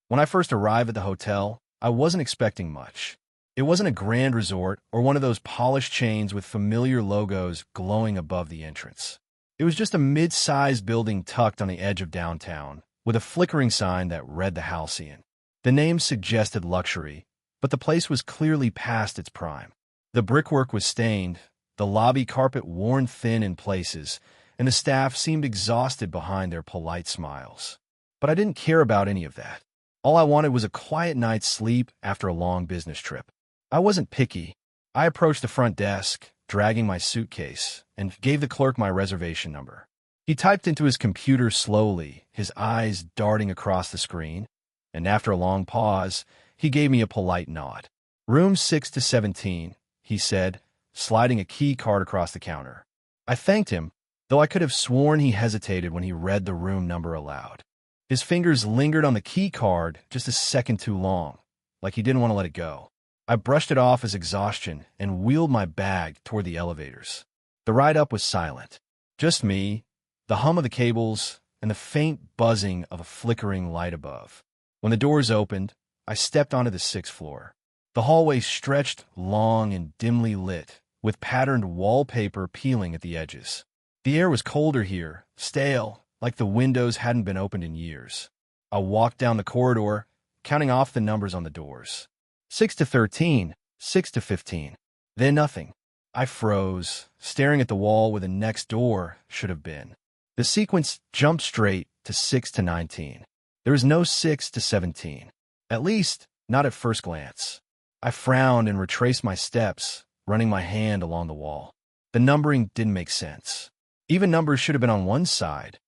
When I first arrived at the hotel, I wasn't expecting much. It wasn't a grand resort or one of those polished chains with familiar logos glowing above the entrance. It was just a mid-sized building tucked on the edge of downtown, with a flickering sign that read the Halcyon. The name suggested luxury, but the place was clearly past its prime. The brickwork was stained, the lobby carpet worn thin in places, and the staff seemed exhausted behind their polite smiles. But I didn't care about any of that. All I wanted was a quiet night's sleep after a long business trip. I wasn't picky. I approached the front desk, dragging my suitcase, and gave the clerk my reservation number. He typed into his computer slowly, his eyes darting across the screen, and after a long pause, he gave me a polite nod. Room 6 to 17, he said, sliding a key card across the counter. I thanked him, though I could have sworn he hesitated when he read the room number aloud. His fingers lingered on the key card just a second too long, like he didn't want to let it go. I brushed it off as exhaustion and wheeled my bag toward the elevators. The ride up was silent. Just me, the hum of the cables, and the faint buzzing of a flickering light above. When the doors opened, I stepped onto the 6th floor. The hallway stretched long and dimly lit, with patterned wallpaper peeling at the edges. The air was colder here, stale, like the windows hadn't been opened in years. I walked down the corridor, counting off the numbers on the doors. 6 to 13, 6 to 15. Then nothing. I froze, staring at the wall where the next door should have been. The sequence jumped straight to 6 to 19. There was no 6 to 17. At least, not at first glance. I frowned and retraced my steps, running my hand along the wall. The numbering didn't make sense. Even numbers should have been on one side,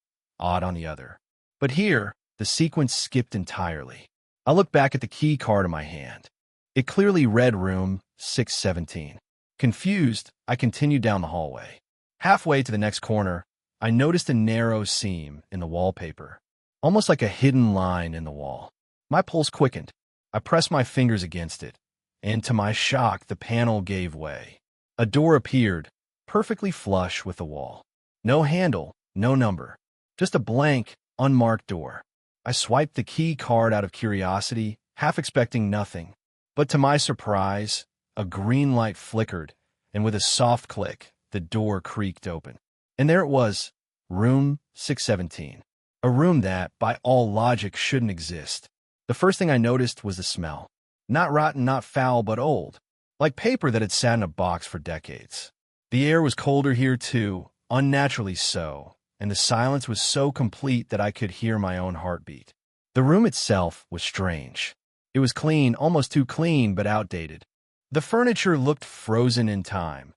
odd on the other. But here, the sequence skipped entirely. I looked back at the key card in my hand. It clearly read room 617. Confused, I continued down the hallway. Halfway to the next corner, I noticed a narrow seam in the wallpaper, almost like a hidden line in the wall. My pulse quickened. I pressed my fingers against it, and to my shock, the panel gave way. A door appeared, perfectly flush with the wall. No handle, no number, just a blank, unmarked door. I swiped the key card out of curiosity, half expecting nothing. But to my surprise, a green light flickered, and with a soft click, the door creaked open. And there it was, room 617. A room that, by all logic, shouldn't exist. The first thing I noticed was the smell. Not rotten, not foul, but old. Like paper that had sat in a box for decades. The air was colder here too, unnaturally so, and the silence was so complete that I could hear my own heartbeat. The room itself was strange. It was clean, almost too clean, but outdated. The furniture looked frozen in time.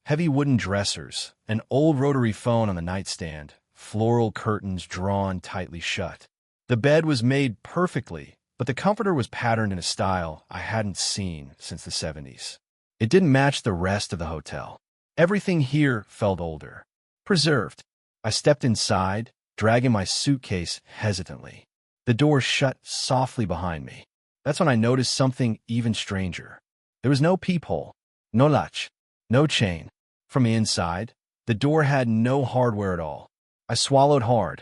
Heavy wooden dressers, an old rotary phone on the nightstand, floral curtains drawn tightly shut. The bed was made perfectly, but the comforter was patterned in a style I hadn't seen since the 70s. It didn't match the rest of the hotel. Everything here felt older. Preserved. I stepped inside, dragging my suitcase hesitantly. The door shut softly behind me. That's when I noticed something even stranger. There was no peephole, no latch, no chain. From the inside, the door had no hardware at all. I swallowed hard,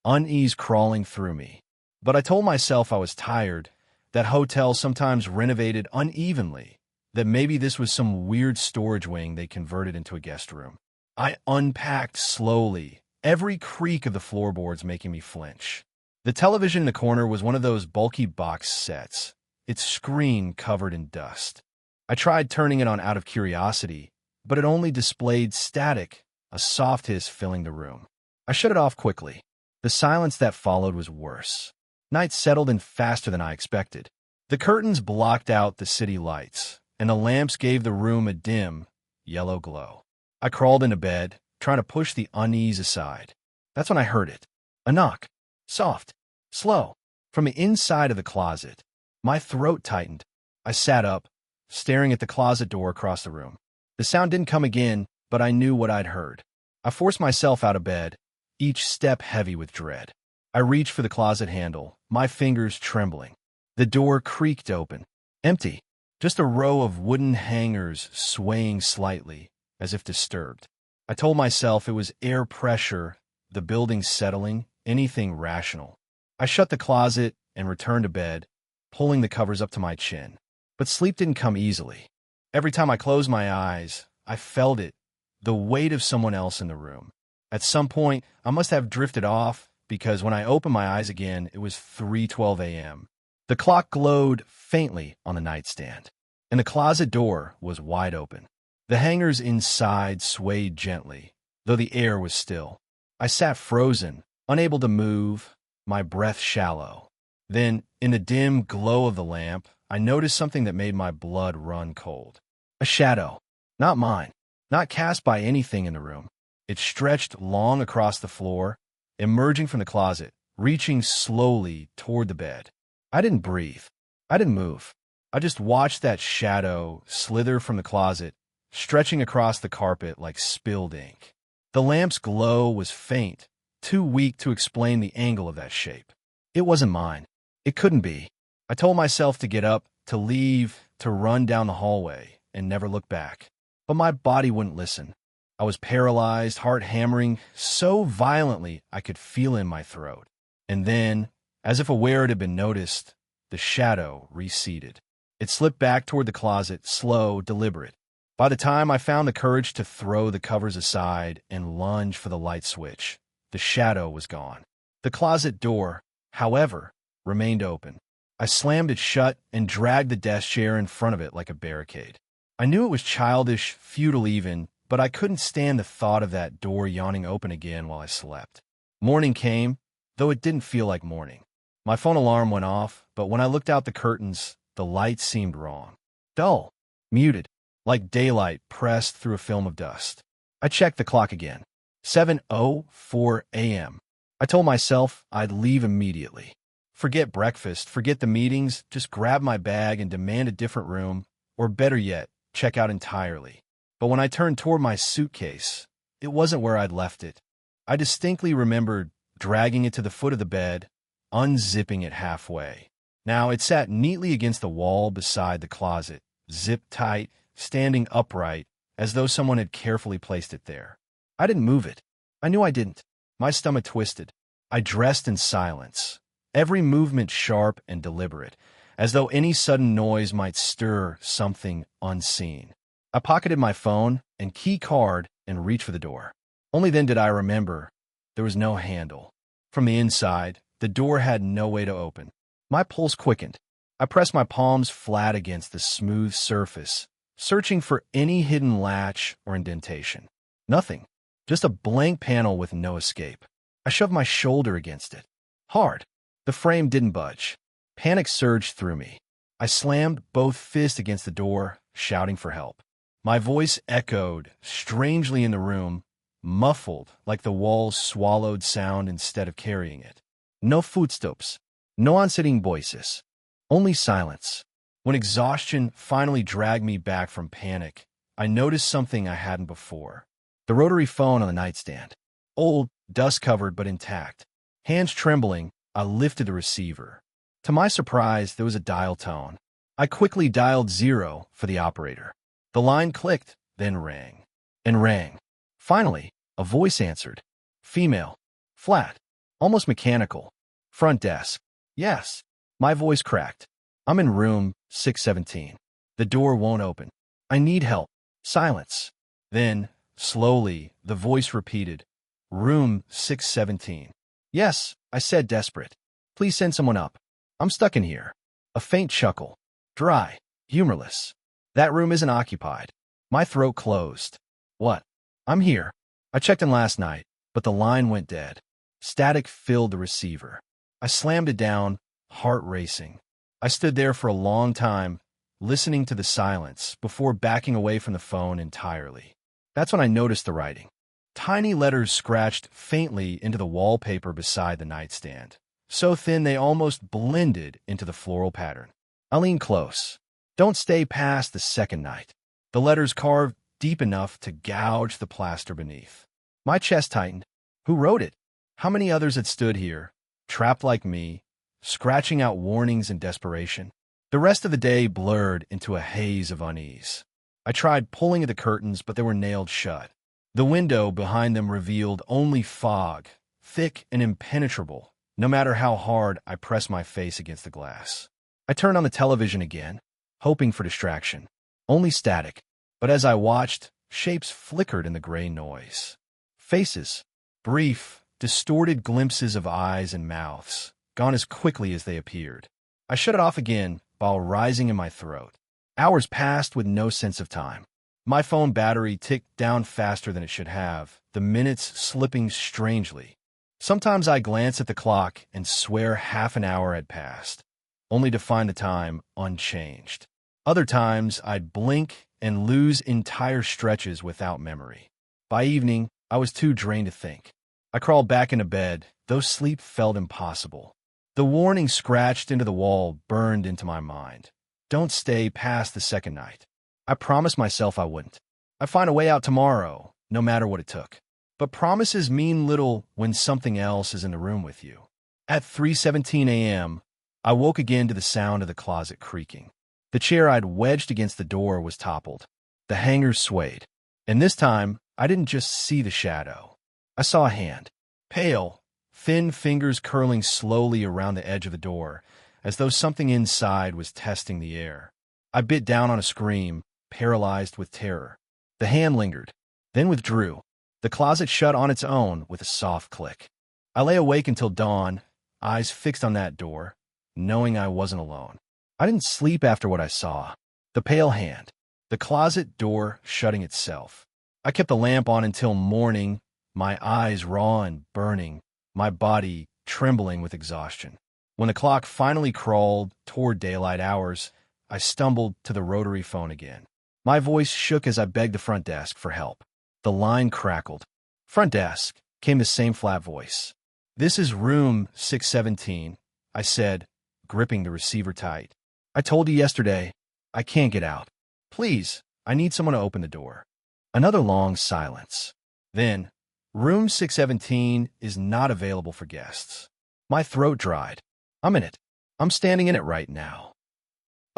unease crawling through me. But I told myself I was tired, that hotels sometimes renovated unevenly, that maybe this was some weird storage wing they converted into a guest room. I unpacked slowly, every creak of the floorboards making me flinch. The television in the corner was one of those bulky box sets, its screen covered in dust. I tried turning it on out of curiosity, but it only displayed static, a soft hiss filling the room. I shut it off quickly. The silence that followed was worse. Night settled in faster than I expected. The curtains blocked out the city lights, and the lamps gave the room a dim, yellow glow. I crawled into bed, trying to push the unease aside. That's when I heard it. A knock. Soft, slow, from the inside of the closet. My throat tightened. I sat up, staring at the closet door across the room. The sound didn't come again, but I knew what I'd heard. I forced myself out of bed, each step heavy with dread. I reached for the closet handle, my fingers trembling. The door creaked open. Empty. Just a row of wooden hangers swaying slightly, as if disturbed. I told myself it was air pressure, the building settling, anything rational. I shut the closet, and returned to bed, pulling the covers up to my chin. But sleep didn't come easily. Every time I closed my eyes, I felt it, the weight of someone else in the room. At some point, I must have drifted off because when I opened my eyes again, it was 3:12 a.m. The clock glowed faintly on the nightstand, and the closet door was wide open. The hangers inside swayed gently, though the air was still. I sat frozen, unable to move, my breath shallow. Then, in the dim glow of the lamp, I noticed something that made my blood run cold. A shadow. Not mine. Not cast by anything in the room. It stretched long across the floor, emerging from the closet, reaching slowly toward the bed. I didn't breathe. I didn't move. I just watched that shadow slither from the closet, stretching across the carpet like spilled ink. The lamp's glow was faint, too weak to explain the angle of that shape. It wasn't mine. It couldn't be. I told myself to get up, to leave, to run down the hallway, and never look back. But my body wouldn't listen. I was paralyzed, heart hammering so violently I could feel it in my throat. And then, as if aware it had been noticed, the shadow receded. It slipped back toward the closet, slow, deliberate. By the time I found the courage to throw the covers aside and lunge for the light switch, the shadow was gone. The closet door, however, remained open. I slammed it shut and dragged the desk chair in front of it like a barricade. I knew it was childish, futile even, but I couldn't stand the thought of that door yawning open again while I slept. Morning came, though it didn't feel like morning. My phone alarm went off, but when I looked out the curtains, the light seemed wrong. Dull, muted, like daylight pressed through a film of dust. I checked the clock again. 7:04 a.m. I told myself I'd leave immediately. Forget breakfast, forget the meetings, just grab my bag and demand a different room, or better yet, check out entirely. But when I turned toward my suitcase, it wasn't where I'd left it. I distinctly remembered dragging it to the foot of the bed, unzipping it halfway. Now it sat neatly against the wall beside the closet, zipped tight, standing upright, as though someone had carefully placed it there. I didn't move it. I knew I didn't. My stomach twisted. I dressed in silence, every movement sharp and deliberate, as though any sudden noise might stir something unseen. I pocketed my phone and key card and reached for the door. Only then did I remember there was no handle. From the inside, the door had no way to open. My pulse quickened. I pressed my palms flat against the smooth surface, searching for any hidden latch or indentation. Nothing. Just a blank panel with no escape. I shoved my shoulder against it. Hard. The frame didn't budge. Panic surged through me. I slammed both fists against the door, shouting for help. My voice echoed strangely in the room, muffled like the walls swallowed sound instead of carrying it. No footsteps. No answering voices. Only silence. When exhaustion finally dragged me back from panic, I noticed something I hadn't before. The rotary phone on the nightstand. Old, dust-covered but intact. Hands trembling, I lifted the receiver. To my surprise, there was a dial tone. I quickly dialed 0 for the operator. The line clicked, then rang. And rang. Finally, a voice answered. Female. Flat. Almost mechanical. Front desk. Yes. My voice cracked. I'm in room 617. The door won't open. I need help. Silence. Then, slowly, the voice repeated. Room 617. Yes, I said, desperate. Please send someone up. I'm stuck in here. A faint chuckle. Dry. Humorless. That room isn't occupied. My throat closed. What? I'm here. I checked in last night, but the line went dead. Static filled the receiver. I slammed it down, heart racing. I stood there for a long time, listening to the silence, before backing away from the phone entirely. That's when I noticed the writing. Tiny letters scratched faintly into the wallpaper beside the nightstand, so thin they almost blended into the floral pattern. I leaned close. Don't stay past the second night. The letters carved deep enough to gouge the plaster beneath. My chest tightened. Who wrote it? How many others had stood here, trapped like me, scratching out warnings in desperation? The rest of the day blurred into a haze of unease. I tried pulling at the curtains, but they were nailed shut. The window behind them revealed only fog, thick and impenetrable, no matter how hard I pressed my face against the glass. I turned on the television again, hoping for distraction. Only static. But as I watched, shapes flickered in the gray noise. Faces. Brief, distorted glimpses of eyes and mouths, gone as quickly as they appeared. I shut it off again, while rising in my throat. Hours passed with no sense of time. My phone battery ticked down faster than it should have, the minutes slipping strangely. Sometimes I glance at the clock and swear half an hour had passed, only to find the time unchanged. Other times, I'd blink and lose entire stretches without memory. By evening, I was too drained to think. I crawled back into bed, though sleep felt impossible. The warning scratched into the wall burned into my mind. Don't stay past the second night. I promised myself I wouldn't. I'd find a way out tomorrow, no matter what it took. But promises mean little when something else is in the room with you. At 3:17 a.m., I woke again to the sound of the closet creaking. The chair I'd wedged against the door was toppled. The hangers swayed. And this time, I didn't just see the shadow. I saw a hand. Pale, thin fingers curling slowly around the edge of the door, as though something inside was testing the air. I bit down on a scream, paralyzed with terror. The hand lingered, then withdrew. The closet shut on its own with a soft click. I lay awake until dawn, eyes fixed on that door, knowing I wasn't alone. I didn't sleep after what I saw. The pale hand. The closet door shutting itself. I kept the lamp on until morning, my eyes raw and burning, my body trembling with exhaustion. When the clock finally crawled toward daylight hours, I stumbled to the rotary phone again. My voice shook as I begged the front desk for help. The line crackled. "Front desk," came the same flat voice. "This is room 617, I said, gripping the receiver tight. "I told you yesterday, I can't get out. Please, I need someone to open the door." Another long silence. Then, "Room 617 is not available for guests." My throat dried. "I'm in it. I'm standing in it right now."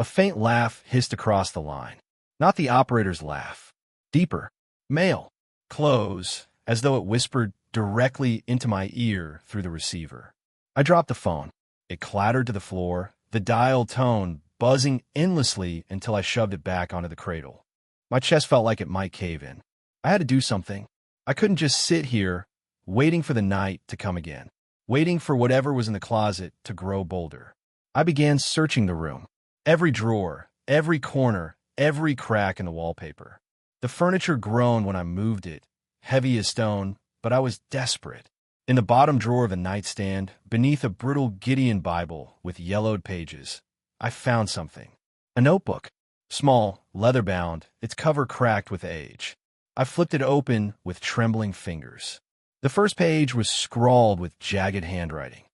A faint laugh hissed across the line. Not the operator's laugh. Deeper. Male. Close, as though it whispered directly into my ear through the receiver. I dropped the phone. It clattered to the floor, the dial tone buzzing endlessly until I shoved it back onto the cradle. My chest felt like it might cave in. I had to do something. I couldn't just sit here, waiting for the night to come again, waiting for whatever was in the closet to grow bolder. I began searching the room. Every drawer, every corner, every crack in the wallpaper. The furniture groaned when I moved it, heavy as stone, but I was desperate. In the bottom drawer of the nightstand, beneath a brittle Gideon Bible with yellowed pages, I found something. A notebook. Small, leather-bound, its cover cracked with age. I flipped it open with trembling fingers. The first page was scrawled with jagged handwriting.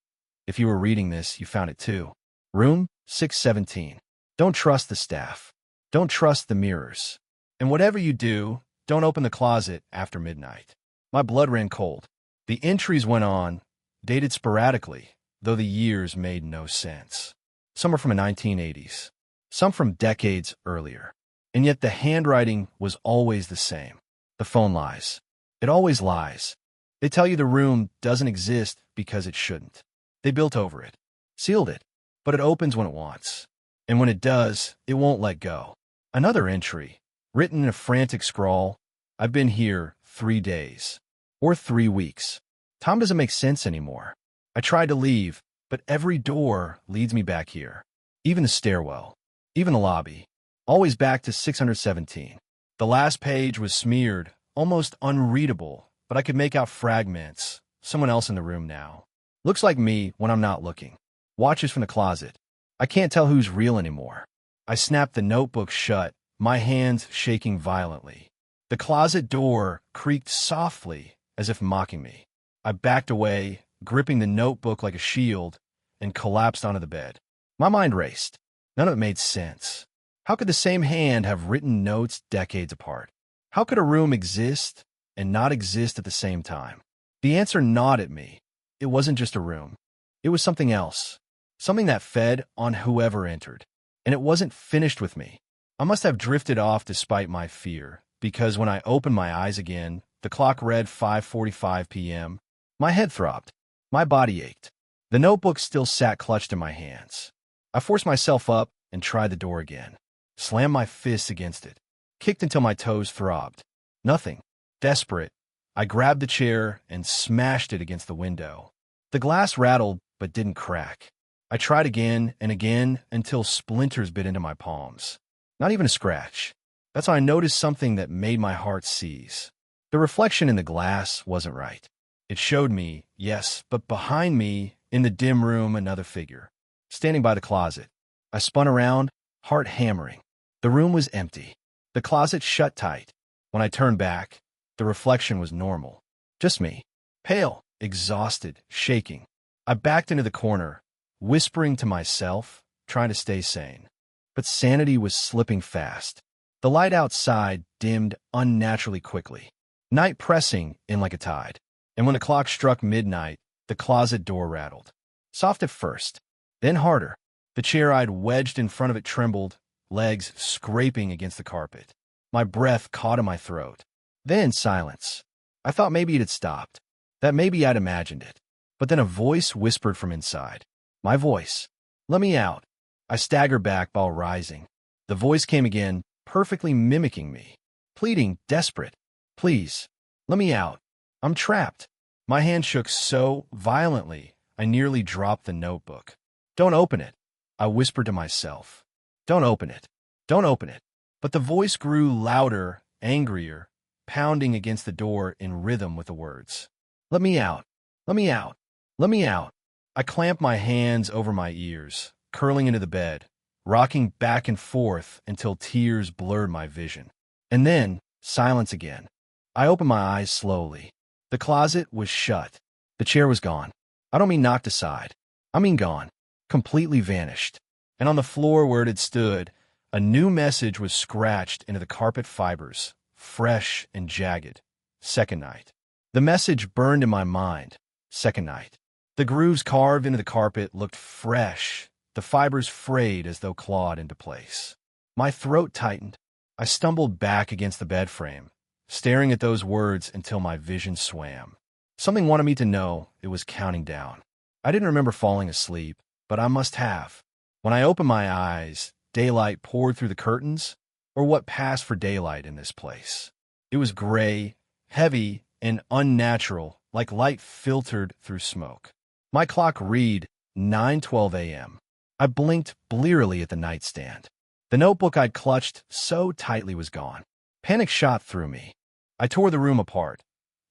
If you were reading this, you found it too. Room 617. Don't trust the staff. Don't trust the mirrors. And whatever you do, don't open the closet after midnight. My blood ran cold. The entries went on, dated sporadically, though the years made no sense. Some were from the 1980s, some from decades earlier. And yet the handwriting was always the same. The phone lies. It always lies. They tell you the room doesn't exist because it shouldn't. They built over it, sealed it, but it opens when it wants. And when it does, it won't let go. Another entry, written in a frantic scrawl, "I've been here 3 days. Or 3 weeks. Time doesn't make sense anymore. I tried to leave, but every door leads me back here. Even the stairwell. Even the lobby. Always back to 617. The last page was smeared, almost unreadable, but I could make out fragments. Someone else in the room now. Looks like me when I'm not looking. Watches from the closet. I can't tell who's real anymore." I snapped the notebook shut, my hands shaking violently. The closet door creaked softly, as if mocking me. I backed away, gripping the notebook like a shield, and collapsed onto the bed. My mind raced. None of it made sense. How could the same hand have written notes decades apart? How could a room exist and not exist at the same time? The answer gnawed at me. It wasn't just a room. It was something else. Something that fed on whoever entered. And it wasn't finished with me. I must have drifted off despite my fear, because when I opened my eyes again, the clock read 5:45 p.m. My head throbbed. My body ached. The notebook still sat clutched in my hands. I forced myself up and tried the door again. Slammed my fist against it. Kicked until my toes throbbed. Nothing. Desperate, I grabbed the chair and smashed it against the window. The glass rattled but didn't crack. I tried again and again until splinters bit into my palms. Not even a scratch. That's when I noticed something that made my heart seize. The reflection in the glass wasn't right. It showed me, yes, but behind me, in the dim room, another figure, standing by the closet. I spun around, heart hammering. The room was empty. The closet shut tight. When I turned back, the reflection was normal. Just me. Pale, exhausted, shaking. I backed into the corner, whispering to myself, trying to stay sane. But sanity was slipping fast. The light outside dimmed unnaturally quickly, night pressing in like a tide. And when the clock struck midnight, the closet door rattled. Soft at first, then harder. The chair I'd wedged in front of it trembled, legs scraping against the carpet. My breath caught in my throat. Then silence. I thought maybe it had stopped, that maybe I'd imagined it. But then a voice whispered from inside. My voice. Let me out. I staggered back while rising. The voice came again, perfectly mimicking me, pleading, desperate. Please, let me out. I'm trapped. My hand shook so violently, I nearly dropped the notebook. Don't open it, I whispered to myself. Don't open it. Don't open it. But the voice grew louder, angrier, pounding against the door in rhythm with the words. Let me out. Let me out. Let me out. I clamped my hands over my ears, curling into the bed, rocking back and forth until tears blurred my vision. And then, silence again. I opened my eyes slowly. The closet was shut. The chair was gone. I don't mean knocked aside. I mean gone. Completely vanished. And on the floor where it had stood, a new message was scratched into the carpet fibers, fresh and jagged. Second night. The message burned in my mind. Second night. The grooves carved into the carpet looked fresh, the fibers frayed as though clawed into place. My throat tightened. I stumbled back against the bed frame, staring at those words until my vision swam. Something wanted me to know it was counting down. I didn't remember falling asleep, but I must have. When I opened my eyes, daylight poured through the curtains, or what passed for daylight in this place. It was gray, heavy, and unnatural, like light filtered through smoke. My clock read 9:12 a.m. I blinked blearily at the nightstand. The notebook I'd clutched so tightly was gone. Panic shot through me. I tore the room apart,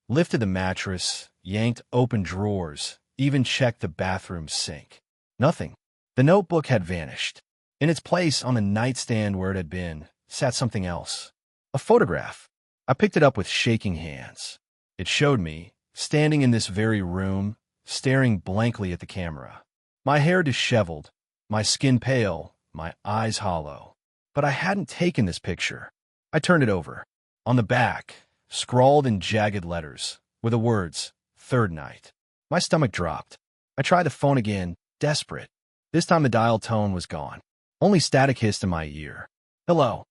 lifted the mattress, yanked open drawers, even checked the bathroom sink. Nothing. The notebook had vanished. In its place on the nightstand where it had been sat something else. A photograph. I picked it up with shaking hands. It showed me, standing in this very room, staring blankly at the camera. My hair disheveled, my skin pale, my eyes hollow. But I hadn't taken this picture. I turned it over. On the back, scrawled in jagged letters, were the words, Third Night. My stomach dropped. I tried the phone again, desperate. This time the dial tone was gone. Only static hissed in my ear. Hello.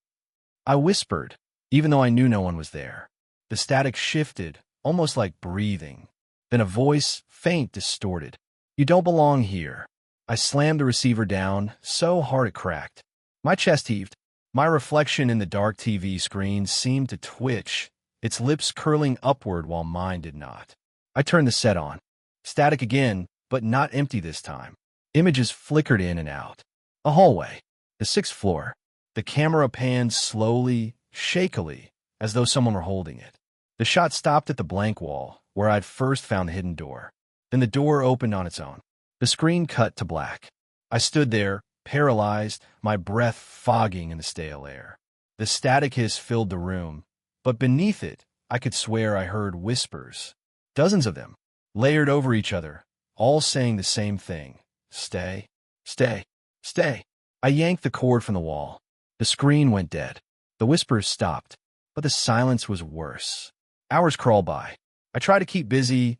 I whispered, even though I knew no one was there. The static shifted, almost like breathing. Then a voice, faint, distorted. You don't belong here. I slammed the receiver down, so hard it cracked. My chest heaved. My reflection in the dark TV screen seemed to twitch, its lips curling upward while mine did not. I turned the set on. Static again, but not empty this time. Images flickered in and out. A hallway. The 6th floor. The camera panned slowly, shakily, as though someone were holding it. The shot stopped at the blank wall, where I'd first found the hidden door. Then the door opened on its own. The screen cut to black. I stood there, paralyzed, my breath fogging in the stale air. The static hiss filled the room, but beneath it, I could swear I heard whispers. Dozens of them, layered over each other, all saying the same thing. Stay, stay, stay. I yanked the cord from the wall. The screen went dead. The whispers stopped, but the silence was worse. Hours crawled by. I tried to keep busy,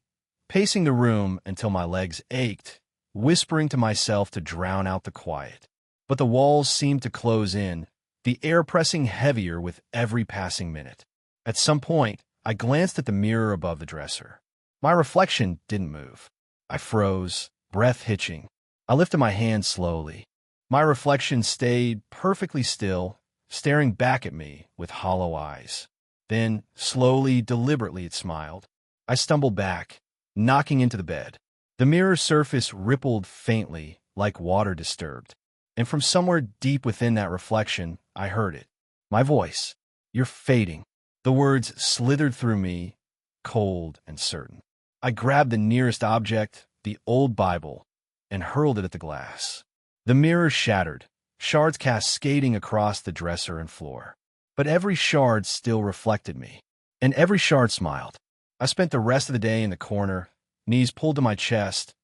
pacing the room until my legs ached, whispering to myself to drown out the quiet. But the walls seemed to close in, the air pressing heavier with every passing minute. At some point, I glanced at the mirror above the dresser. My reflection didn't move. I froze, breath hitching. I lifted my hand slowly. My reflection stayed perfectly still, staring back at me with hollow eyes. Then, slowly, deliberately, it smiled. I stumbled back, knocking into the bed. The mirror's surface rippled faintly, like water disturbed. And from somewhere deep within that reflection, I heard it. My voice. "You're fading." The words slithered through me, cold and certain. I grabbed the nearest object, the old Bible, and hurled it at the glass. The mirror shattered, shards cascading across the dresser and floor. But every shard still reflected me, and every shard smiled. I spent the rest of the day in the corner, knees pulled to my chest,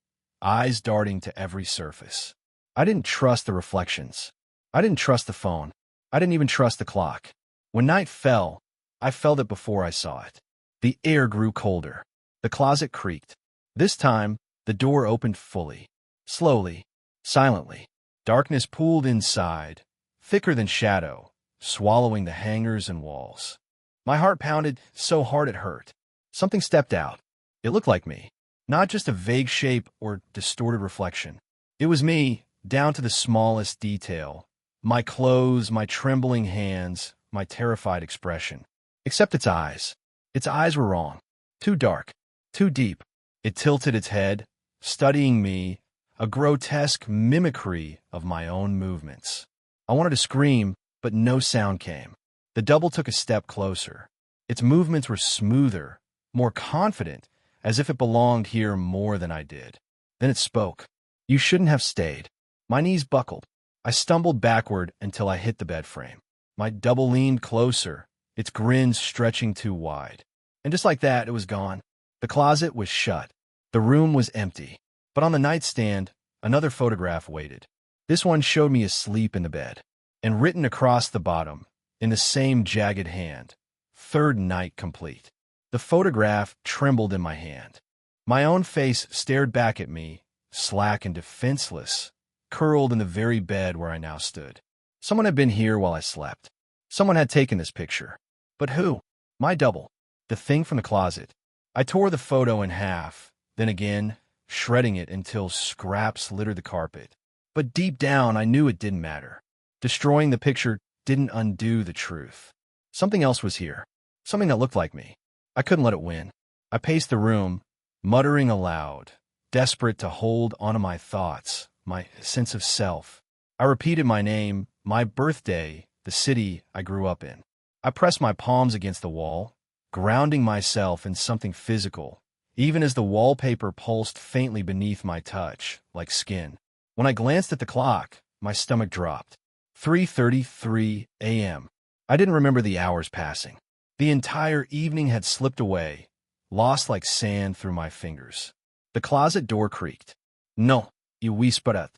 eyes darting to every surface. I didn't trust the reflections. I didn't trust the phone. I didn't even trust the clock. When night fell, I felt it before I saw it. The air grew colder. The closet creaked. This time, the door opened fully. Slowly, silently. Darkness pooled inside, thicker than shadow, swallowing the hangers and walls. My heart pounded so hard it hurt. Something stepped out. It looked like me. Not just a vague shape or distorted reflection. It was me, down to the smallest detail. My clothes, my trembling hands, my terrified expression. Except its eyes. Its eyes were wrong. Too dark. Too deep. It tilted its head, studying me, a grotesque mimicry of my own movements. I wanted to scream, but no sound came. The double took a step closer. Its movements were smoother, more confident, as if it belonged here more than I did. Then it spoke. "You shouldn't have stayed." My knees buckled. I stumbled backward until I hit the bed frame. My double leaned closer, its grin stretching too wide. And just like that, it was gone. The closet was shut. The room was empty. But on the nightstand, another photograph waited. This one showed me asleep in the bed. And written across the bottom, in the same jagged hand, "Third night complete." The photograph trembled in my hand. My own face stared back at me, slack and defenseless, curled in the very bed where I now stood. Someone had been here while I slept. Someone had taken this picture. But who? My double. The thing from the closet. I tore the photo in half, then again, shredding it until scraps littered the carpet. But deep down, I knew it didn't matter. Destroying the picture didn't undo the truth. Something else was here. Something that looked like me. I couldn't let it win. I paced the room, muttering aloud, desperate to hold onto my thoughts, my sense of self. I repeated my name, my birthday, the city I grew up in. I pressed my palms against the wall, grounding myself in something physical, even as the wallpaper pulsed faintly beneath my touch, like skin. When I glanced at the clock, my stomach dropped. 3:33 a.m. I didn't remember the hours passing. The entire evening had slipped away, lost like sand through my fingers. The closet door creaked. "No, you whispered."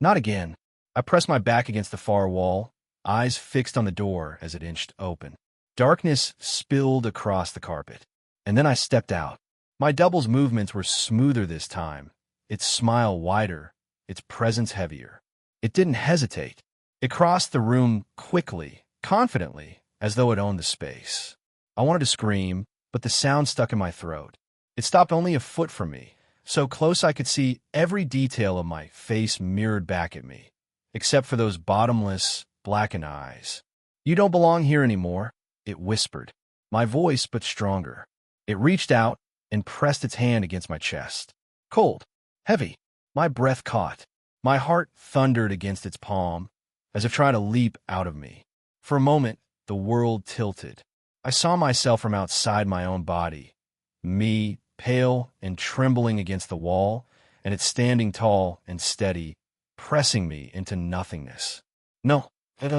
Not again. I pressed my back against the far wall, eyes fixed on the door as it inched open. Darkness spilled across the carpet. And then I stepped out. My double's movements were smoother this time, its smile wider, its presence heavier. It didn't hesitate. It crossed the room quickly, confidently, as though it owned the space. I wanted to scream, but the sound stuck in my throat. It stopped only a foot from me, so close I could see every detail of my face mirrored back at me, except for those bottomless, blackened eyes. "You don't belong here anymore," it whispered. My voice, but stronger. It reached out and pressed its hand against my chest. Cold, heavy. My breath caught. My heart thundered against its palm, as if trying to leap out of me. For a moment, the world tilted. I saw myself from outside my own body, me, pale and trembling against the wall, and it standing tall and steady, pressing me into nothingness. "No,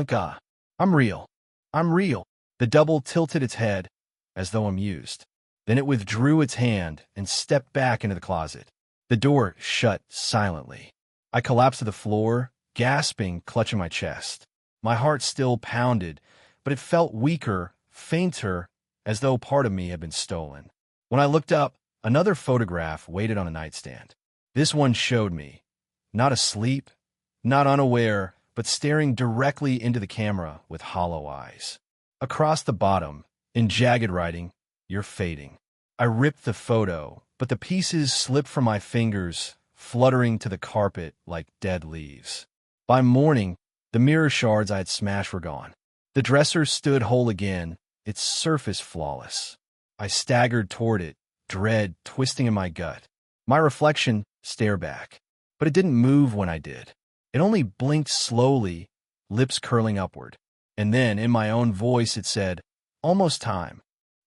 God, I'm real. I'm real." The double tilted its head, as though amused. Then it withdrew its hand and stepped back into the closet. The door shut silently. I collapsed to the floor, gasping, clutching my chest. My heart still pounded, but it felt weaker, fainter, as though part of me had been stolen. When I looked up, another photograph waited on a nightstand. This one showed me, not asleep, not unaware, but staring directly into the camera with hollow eyes. Across the bottom, in jagged writing, "You're fading." I ripped the photo, but the pieces slipped from my fingers, fluttering to the carpet like dead leaves. By morning, the mirror shards I had smashed were gone. The dresser stood whole again, its surface flawless. I staggered toward it, dread twisting in my gut. My reflection stared back, but it didn't move when I did. It only blinked slowly, lips curling upward. And then, in my own voice, it said, "Almost time."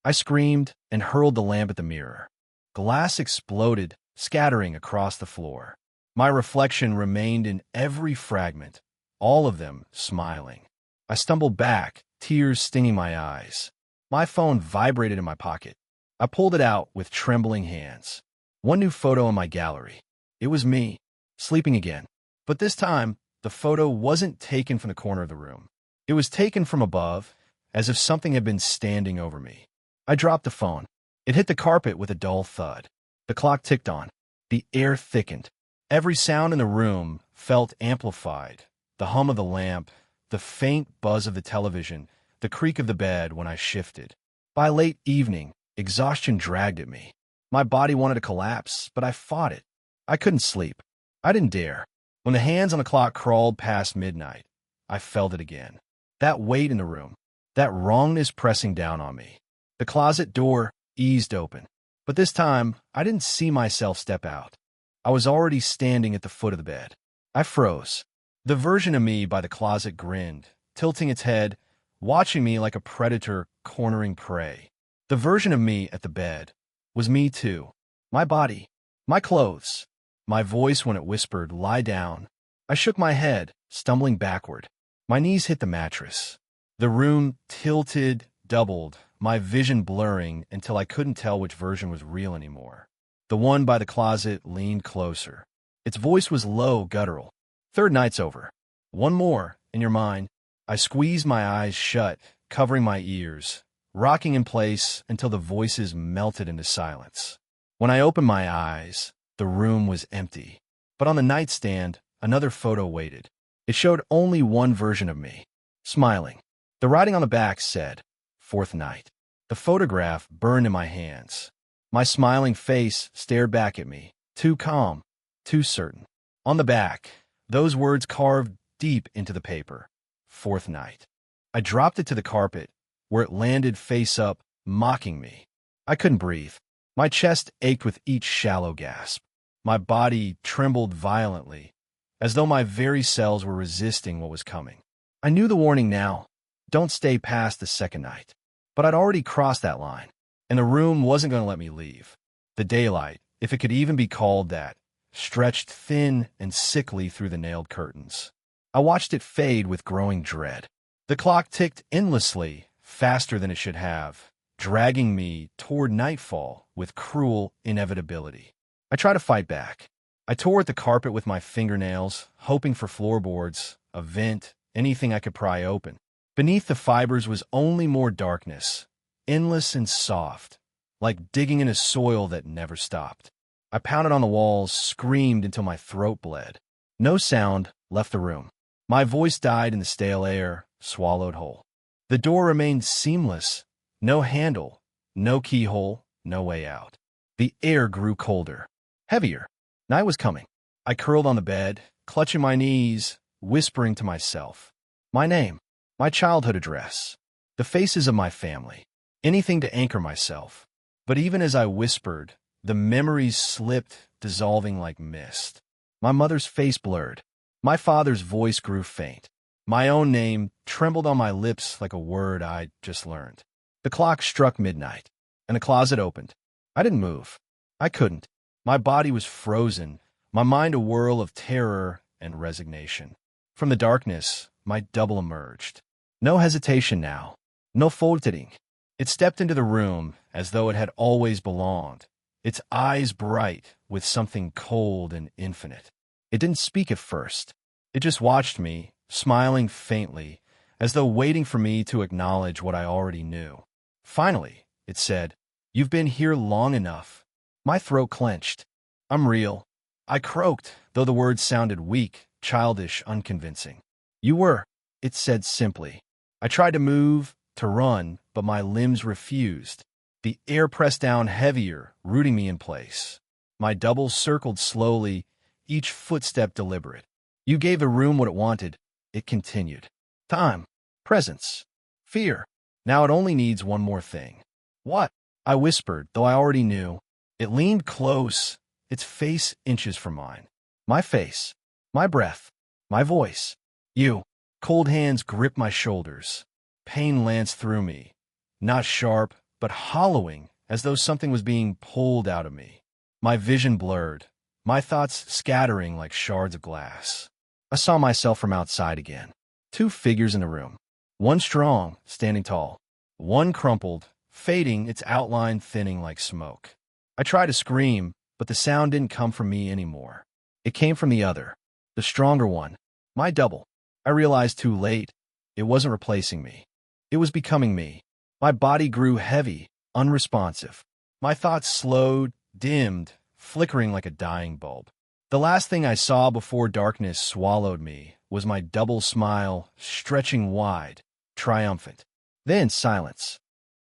I screamed and hurled the lamp at the mirror. Glass exploded, scattering across the floor. My reflection remained in every fragment, all of them smiling. I stumbled back, tears stinging my eyes. My phone vibrated in my pocket. I pulled it out with trembling hands. One new photo in my gallery. It was me, sleeping again. But this time, the photo wasn't taken from the corner of the room. It was taken from above, as if something had been standing over me. I dropped the phone. It hit the carpet with a dull thud. The clock ticked on. The air thickened. Every sound in the room felt amplified. The hum of the lamp, the faint buzz of the television, the creak of the bed when I shifted. By late evening, exhaustion dragged at me. My body wanted to collapse, but I fought it. I couldn't sleep. I didn't dare. When the hands on the clock crawled past midnight, I felt it again. That weight in the room, that wrongness pressing down on me. The closet door eased open, but this time I didn't see myself step out. I was already standing at the foot of the bed. I froze. The version of me by the closet grinned, tilting its head, watching me like a predator cornering prey. The version of me at the bed was me too. My body, my clothes, my voice when it whispered, "Lie down." I shook my head, stumbling backward. My knees hit the mattress. The room tilted, doubled, my vision blurring until I couldn't tell which version was real anymore. The one by the closet leaned closer. Its voice was low, guttural. "Third night's over. One more, in your mind." I squeezed my eyes shut, covering my ears, rocking in place until the voices melted into silence. When I opened my eyes, the room was empty. But on the nightstand, another photo waited. It showed only one version of me, smiling. The writing on the back said, "Fourth night." The photograph burned in my hands. My smiling face stared back at me, too calm, too certain. On the back, those words carved deep into the paper, "Fourth night." I dropped it to the carpet, where it landed face up, mocking me. I couldn't breathe. My chest ached with each shallow gasp. My body trembled violently, as though my very cells were resisting what was coming. I knew the warning now. Don't stay past the second night. But I'd already crossed that line, and the room wasn't going to let me leave. The daylight, if it could even be called that, stretched thin and sickly through the nailed curtains. I watched it fade with growing dread. The clock ticked endlessly, faster than it should have, dragging me toward nightfall with cruel inevitability. I tried to fight back. I tore at the carpet with my fingernails, hoping for floorboards, a vent, anything I could pry open. Beneath the fibers was only more darkness, endless and soft, like digging into soil that never stopped. I pounded on the walls, screamed until my throat bled. No sound left the room. My voice died in the stale air, swallowed whole. The door remained seamless, no handle, no keyhole, no way out. The air grew colder, heavier. Night was coming. I curled on the bed, clutching my knees, whispering to myself. My name, my childhood address, the faces of my family, anything to anchor myself. But even as I whispered, the memories slipped, dissolving like mist. My mother's face blurred. My father's voice grew faint. My own name trembled on my lips like a word I'd just learned. The clock struck midnight, and the closet opened. I didn't move. I couldn't. My body was frozen, my mind a whirl of terror and resignation. From the darkness, my double emerged. No hesitation now, no faltering. It stepped into the room as though it had always belonged, its eyes bright with something cold and infinite. It didn't speak at first. It just watched me, smiling faintly, as though waiting for me to acknowledge what I already knew. Finally, it said, "You've been here long enough." My throat clenched. "I'm real." I croaked, though the words sounded weak, childish, unconvincing. "You were," it said simply. I tried to move, to run, but my limbs refused. The air pressed down heavier, rooting me in place. My double circled slowly, each footstep deliberate. You gave the room what it wanted. It continued. Time, presence, fear. Now it only needs one more thing. What? I whispered, though I already knew. It leaned close, its face inches from mine. My face, my breath, my voice. You. Cold hands gripped my shoulders. Pain lanced through me. Not sharp, but hollowing, as though something was being pulled out of me. My vision blurred, my thoughts scattering like shards of glass. I saw myself from outside again. Two figures in the room. One strong, standing tall. One crumpled, fading, its outline thinning like smoke. I tried to scream, but the sound didn't come from me anymore. It came from the other, the stronger one, my double. I realized too late, it wasn't replacing me. It was becoming me. My body grew heavy, unresponsive. My thoughts slowed, dimmed, flickering like a dying bulb. The last thing I saw before darkness swallowed me was my double smile, stretching wide, triumphant. Then silence.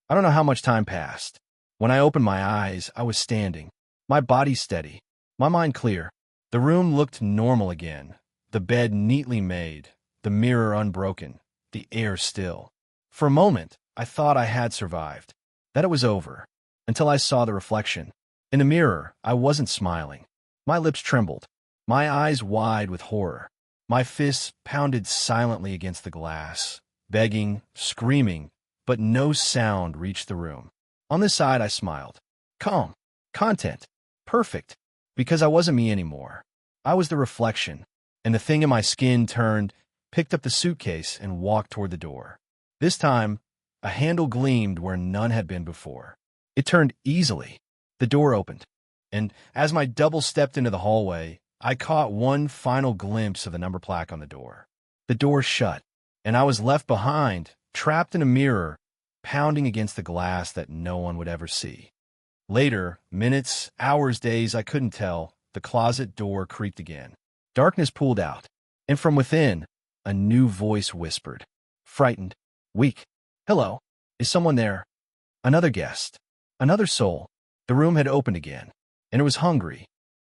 I don't know how much time passed. When I opened my eyes, I was standing, my body steady, my mind clear. The room looked normal again, the bed neatly made, the mirror unbroken, the air still. For a moment, I thought I had survived, that it was over, until I saw the reflection. In the mirror, I wasn't smiling. My lips trembled, my eyes wide with horror. My fists pounded silently against the glass, begging, screaming, but no sound reached the room. On the side, I smiled. Calm, content, perfect, because I wasn't me anymore. I was the reflection, and the thing in my skin turned, picked up the suitcase, and walked toward the door. This time, a handle gleamed where none had been before. It turned easily. The door opened, and as my double stepped into the hallway, I caught one final glimpse of the number plaque on the door. The door shut, and I was left behind, trapped in a mirror, pounding against the glass that no one would ever see. Later, minutes, hours, days, I couldn't tell, the closet door creaked again. Darkness pulled out, and from within, a new voice whispered, frightened, weak. Hello, is someone there? Another guest, another soul. The room had opened again, and it was hungry,